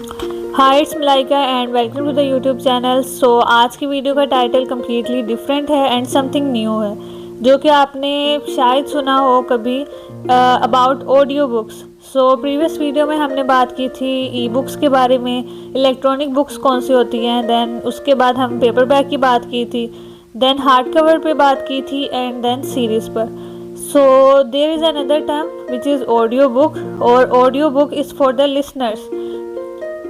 Hi it's Malaika and welcome to the YouTube channel. So आज की video का title completely different है and something new है, जो कि आपने शायद सुना हो कभी about audio books. So previous video में हमने बात की थी ई बुक्स के बारे में, इलेक्ट्रॉनिक बुक्स कौन सी होती हैं, देन उसके बाद हम पेपर बैक की बात की थी, देन हार्ड कवर पे बात की थी एंड देन सीरीज़ पर। So there is another term which is audio book, और audio book is for the listeners,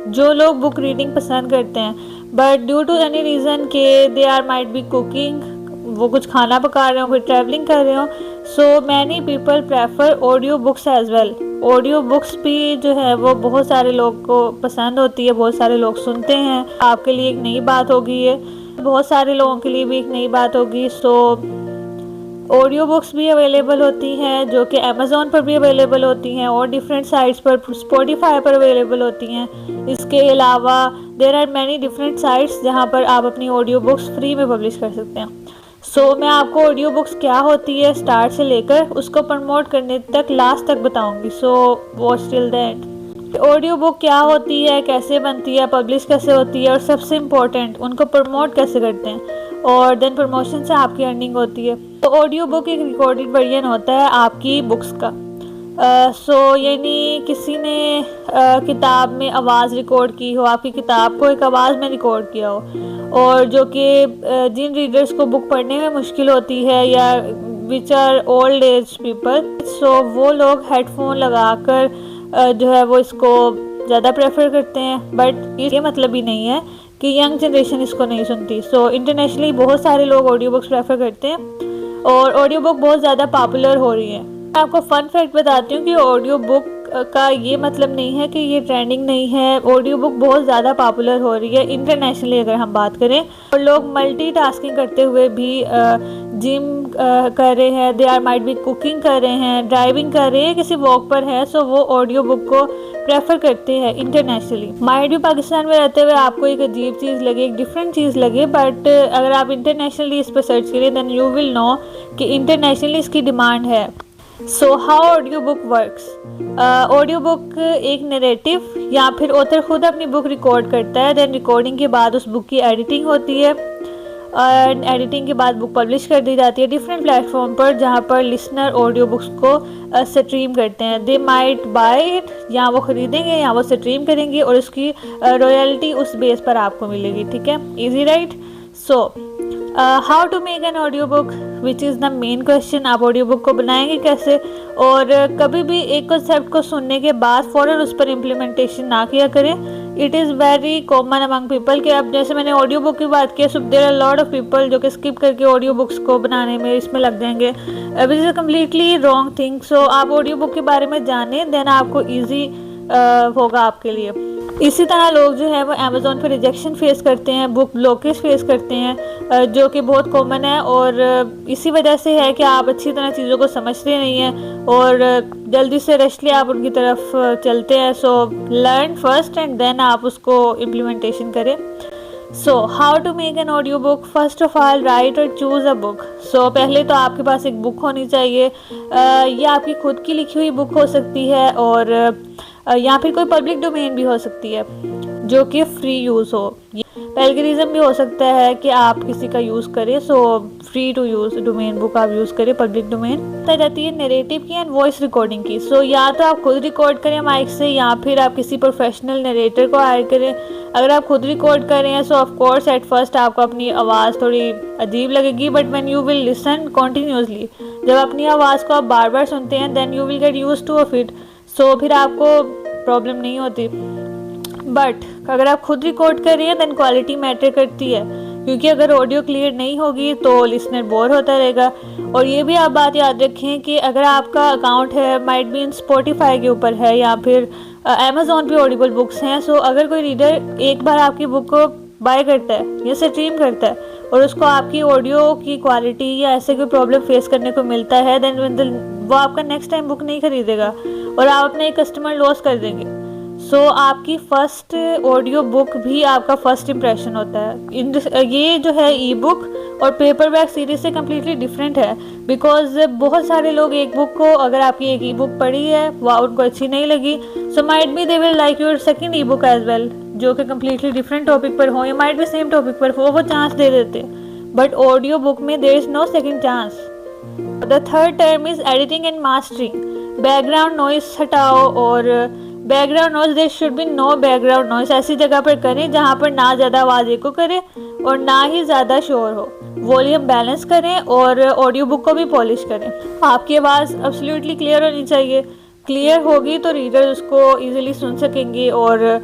जो लोग बुक रीडिंग पसंद करते हैं but due to any reason के they are might be cooking, वो कुछ खाना पका रहे हो, कोई ट्रैवलिंग कर रहे हो, so many people prefer audio books as well. Audio books भी जो है वो बहुत सारे लोग को पसंद होती है, बहुत सारे लोग सुनते हैं। आपके लिए एक नई बात होगी, ये बहुत सारे लोगों के लिए भी एक नई बात होगी। सो ऑडियो बुक्स भी अवेलेबल होती हैं, जो कि अमेज़ॉन पर भी अवेलेबल होती हैं और डिफरेंट साइट्स पर, स्पॉटिफाई पर अवेलेबल होती हैं। इसके अलावा there are many different sites जहां पर आप अपनी ऑडियो बुक्स फ्री में पब्लिश कर सकते हैं। सो मैं आपको ऑडियो बुक्स क्या होती है स्टार्ट से लेकर उसको प्रमोट करने तक लास्ट तक बताऊंगी। So watch till the end. Audio book क्या होती है, कैसे बनती है, पब्लिश कैसे होती है, और सबसे इम्पोर्टेंट उनको प्रमोट कैसे करते हैं, और देन प्रमोशन से आपकी अर्निंग होती है। तो ऑडियो बुक एक रिकॉर्डेड वर्जन होता है आपकी बुक्स का। सो यानी किसी ने किताब में आवाज़ रिकॉर्ड की हो, आपकी किताब को एक आवाज़ में रिकॉर्ड किया हो, और जो कि जिन रीडर्स को बुक पढ़ने में मुश्किल होती है या which are old age people, so वो लोग हेडफोन लगाकर जो है वो इसको ज़्यादा प्रेफर करते हैं। बट ये मतलब ही नहीं है कि यंग जनरेशन इसको नहीं सुनती। सो इंटरनेशनली बहुत सारे लोग ऑडियो बुक्स प्रेफर करते हैं और ऑडियो बुक बहुत ज़्यादा पॉपुलर हो रही है। मैं आपको फन फैक्ट बताती हूँ कि ऑडियो बुक का ये मतलब नहीं है कि ये ट्रेंडिंग नहीं है। ऑडियो बुक बहुत ज़्यादा पॉपुलर हो रही है इंटरनेशनली अगर हम बात करें, और लोग मल्टीटास्किंग करते हुए भी जिम कर रहे हैं, दे आर माइट भी कुकिंग कर रहे हैं, ड्राइविंग कर रहे हैं, किसी वॉक पर है, सो वो ऑडियो बुक को प्रेफर करते हैं इंटरनेशनली। माइट भी पाकिस्तान में रहते हुए आपको एक अजीब चीज़ लगे, एक डिफरेंट चीज़ लगे, बट अगर आप इंटरनेशनली इस पर सर्च करें देन यू विल नो कि इंटरनेशनली इसकी डिमांड है। So how audio book works. Audio book एक नरेटिव या फिर ऑथर खुद अपनी बुक रिकॉर्ड करता है, देन रिकॉर्डिंग के बाद उस बुक की एडिटिंग होती है, और एडिटिंग के बाद बुक पब्लिश कर दी जाती है डिफरेंट प्लेटफॉर्म पर, जहाँ पर लिसनर ऑडियो बुक्स को स्ट्रीम करते हैं। दे माइट बाय इट, या वो ख़रीदेंगे या वो स्ट्रीम करेंगे, और उसकी रॉयल्टी उस बेस पर आपको मिलेगी। ठीक है, easy right. So how to make an audio book which is the main question. आप ऑडियो बुक को बनाएंगे कैसे, और कभी भी एक कॉन्सेप्ट को सुनने के बाद फ़ौरन उस पर इम्प्लीमेंटेशन ना किया करें। It is very common among people कि अब जैसे मैंने ऑडियो बुक की बात की, so there are lot of people जो कि स्किप करके ऑडियो बुक्स को बनाने में इसमें लग जाएंगे, which is a completely wrong thing. So आप ऑडियो बुक के बारे में जानें, देन आपको ईजी होगा आपके लिए। इसी तरह लोग जो है वो अमेज़ॉन पर रिजेक्शन फेस करते हैं, बुक ब्लॉकेज फेस करते हैं, जो कि बहुत कॉमन है, और इसी वजह से है कि आप अच्छी तरह चीज़ों को समझते नहीं हैं और जल्दी से रशली आप उनकी तरफ चलते हैं। So learn first and then आप उसको इम्प्लीमेंटेशन करें। So how to make an audio book. First of all right और चूज़ अ बुक। सो पहले तो आपके पास एक बुक होनी चाहिए, ये आपकी खुद की लिखी हुई बुक हो सकती है, और या फिर कोई पब्लिक डोमेन भी हो सकती है जो कि फ्री यूज़ हो। प्लेगरिज्म भी हो सकता है कि आप किसी का यूज़ करें, so free to use domain book आप यूज़ करें, पब्लिक डोमेन। तय जाती है नरेटिव की एंड वॉइस रिकॉर्डिंग की। सो या तो आप खुद रिकॉर्ड करें माइक से, या फिर आप किसी प्रोफेशनल नरेटर को हायर करें। अगर आप खुद रिकॉर्ड कर रहे हैं so of course at first आपको अपनी आवाज़ थोड़ी अजीब लगेगी, but when you will listen continuously, जब अपनी आवाज़ को आप बार बार सुनते हैं, then you will get used to of it. So फिर आपको प्रॉब्लम नहीं होती। बट अगर आप खुद रिकॉर्ड कर रही हैं देन क्वालिटी मैटर करती है, क्योंकि अगर ऑडियो क्लियर नहीं होगी तो लिसनर बोर होता रहेगा। और ये भी आप बात याद रखें कि अगर आपका अकाउंट है, माइट बी इन स्पॉटिफाई के ऊपर है, या फिर अमेज़ॉन पे ऑडिबल बुक्स हैं, सो अगर कोई रीडर एक बार आपकी बुक को बाय करता है या स्ट्रीम करता है और उसको आपकी ऑडियो की क्वालिटी या ऐसे कोई प्रॉब्लम फेस करने को मिलता है, देन वो आपका नेक्स्ट टाइम बुक नहीं खरीदेगा और आप अपने एक कस्टमर लॉस कर देंगे। सो आपकी फ़र्स्ट ऑडियो बुक भी आपका फ़र्स्ट इम्प्रेशन होता है। ये जो है ई बुक और पेपर बैक सीरीज से कम्प्लीटली डिफरेंट है, बिकॉज बहुत सारे लोग एक बुक को, अगर आपकी एक ई बुक पढ़ी है वह उनको अच्छी नहीं लगी, so might be they will like your second e book as well, जो कि कम्प्लीटली डिफरेंट टॉपिक पर हो, या माइट बी सेम टॉपिक पर हो, वो चांस दे देते। बट ऑडियो बुक में there is no second chance. The third term is editing and mastering. Background noise हटाओ, और background noise, there should be no background noise. ऐसी जगह पर करें जहाँ पर ना ज़्यादा आवाज़ एको करे और ना ही ज़्यादा शोर हो। वॉल्यूम बैलेंस करें और ऑडियो बुक को भी पॉलिश करें। आपकी आवाज़ एब्सोल्युटली क्लियर होनी चाहिए। क्लियर होगी तो रीडर उसको ईजिली सुन सकेंगे, और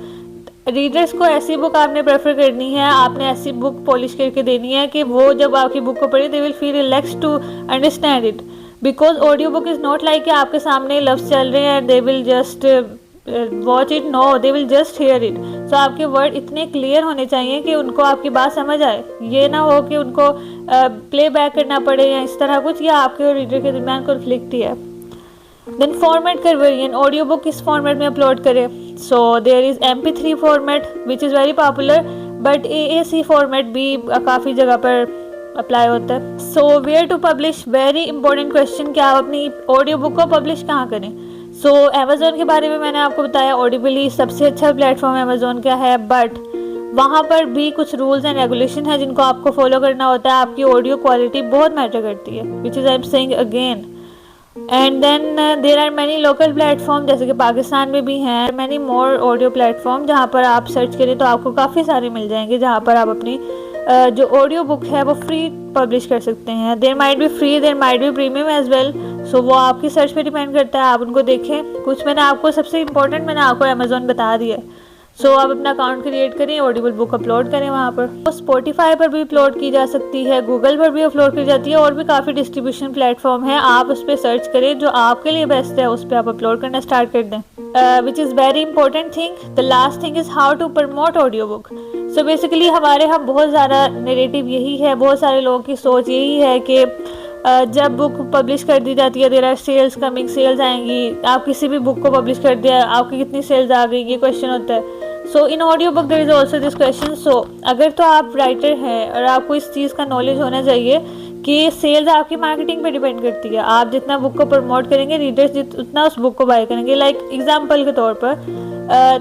रीडर्स को ऐसी बुक आपने प्रेफर करनी है, आपने ऐसी बुक पॉलिश करके देनी है कि वो जब आपकी बुक को पढ़े they will feel relax to understand it. Because audio book is not like कि आपके सामने लफ्ज़ चल रहे हैं, they will just watch it, no, they will just hear it. So आपके वर्ड इतने क्लियर होने चाहिए कि उनको आपकी बात समझ आए। ये ना हो कि उनको प्ले बैक करना पड़े या इस तरह कुछ, या आपके और रीडर के दरमियान कॉन्फ्लिक्ट ही है। Then format conversion, audio book किस फॉर्मेट में अपलोड करें? So there is MP3 format which is very popular, but AAC format भी काफ़ी जगह पर अप्लाई होता है। So where to publish, very important question कि आप अपनी ऑडियो बुक को पब्लिश कहाँ करें। सो अमेज़ोन के बारे में मैंने आपको बताया, ऑडिबली सबसे अच्छा प्लेटफॉर्म अमेज़ोन का है, बट वहाँ पर भी कुछ रूल्स एंड रेगुलेशन है जिनको आपको फॉलो करना होता है। आपकी ऑडियो क्वालिटी बहुत मैटर करती है, which is I am saying again. And then there are many local platform, जैसे कि पाकिस्तान में भी हैं मैनी मोर ऑडियो प्लेटफॉर्म, जहाँ पर आप सर्च करें तो आपको काफ़ी सारे मिल जाएंगे, जहाँ पर आप अपनी जो ऑडियो बुक है वो फ्री पब्लिश कर सकते हैं। There might be free, there might be premium as well. So वो आपकी सर्च पे डिपेंड करता है, आप उनको देखें। कुछ मैंने आपको, सबसे इम्पोर्टेंट मैंने आपको अमेज़ोन बता दिया। सो आप अपना अकाउंट क्रिएट करें, ऑडिबल बुक अपलोड करें वहाँ पर। तो स्पॉटिफाई पर भी अपलोड की जा सकती है, गूगल पर भी अपलोड की जाती है, और भी काफ़ी डिस्ट्रीब्यूशन प्लेटफॉर्म है। आप उस पर सर्च करें, जो आपके लिए बेस्ट है उस पर आप अपलोड करना स्टार्ट कर दें। Which is very important thing. The last thing is how to promote audio book. So basically हमारे यहाँ बहुत ज़्यादा नेरेटिव यही है, बहुत सारे लोगों की सोच यही है कि जब बुक पब्लिश कर दी जाती है, there are sales coming, sales आएंगी। आप किसी भी बुक को पब्लिश कर दिया, आपकी कितनी सेल्स आ गई, ये क्वेश्चन होता है। So in audio book there is also this question. So अगर तो आप राइटर हैं और आपको इस चीज़ का नॉलेज होना चाहिए कि सेल्स आपकी मार्केटिंग पे डिपेंड करती है। आप जितना बुक को प्रमोट करेंगे, रीडर्स उतना उस बुक को बाय करेंगे। लाइक एग्जाम्पल के तौर पर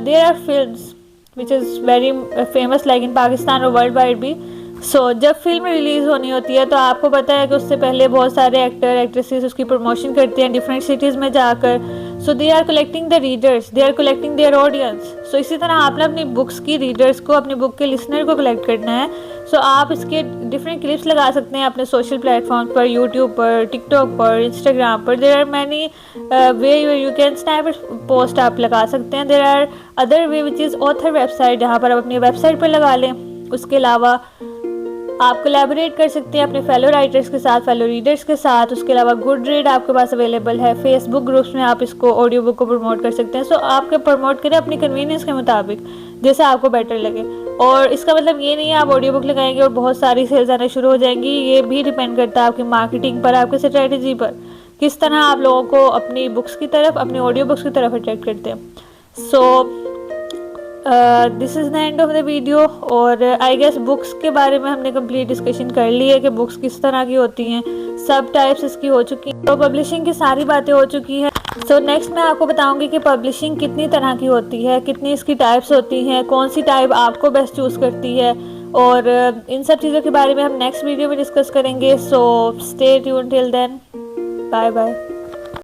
there are films which is very famous like in Pakistan और वर्ल्ड वाइड भी। सो जब फिल्म रिलीज़ होनी होती है तो आपको पता है कि उससे पहले बहुत सारे एक्टर एक्ट्रेसेस उसकी प्रमोशन करते हैं डिफरेंट सिटीज़ में जाकर। So they are collecting the readers, they are collecting their audience. So इसी तरह आपने अपनी बुक्स की रीडर्स को, अपनी बुक के लिसनर को कलेक्ट करना है। सो आप इसके डिफरेंट क्लिप्स लगा सकते हैं अपने सोशल प्लेटफॉर्म पर, यूट्यूब पर, टिकटॉक पर, इंस्टाग्राम पर। There are many way you can snap post आप लगा सकते हैं। There are other way which is author website, जहाँ पर आप अपनी वेबसाइट पर लगा लें। उसके अलावा आप कोलैबोरेट कर सकते हैं अपने फेलो राइटर्स के साथ, फेलो रीडर्स के साथ। उसके अलावा गुड रीड आपके पास अवेलेबल है, फेसबुक ग्रुप्स में आप इसको ऑडियो बुक को प्रमोट कर सकते हैं। सो आपके प्रमोट करें अपनी कन्वीनियंस के मुताबिक, जैसे आपको बेटर लगे। और इसका मतलब ये नहीं है आप ऑडियो बुक लगाएंगे और बहुत सारी सेल्स आना शुरू हो जाएंगी। ये भी डिपेंड करता है आपकी मार्केटिंग पर, आपकी स्ट्रेटजी पर, किस तरह आप लोगों को अपनी बुक्स की तरफ, अपनी ऑडियो बुक्स की तरफ अट्रैक्ट करते हैं। So this is the end of the video. और आई गेस बुक्स के बारे में हमने कंप्लीट डिस्कशन कर ली है कि बुक्स किस तरह की होती हैं, सब टाइप्स इसकी हो चुकी हैं, तो पब्लिशिंग की सारी बातें हो चुकी हैं। सो नेक्स्ट मैं आपको बताऊंगी कि पब्लिशिंग कितनी तरह की होती है, कितनी इसकी टाइप्स होती हैं, कौन सी टाइप आपको बेस्ट चूज़ करती है, और इन सब चीज़ों के बारे में हम नेक्स्ट वीडियो में डिस्कस करेंगे। So stay tuned till then, bye bye.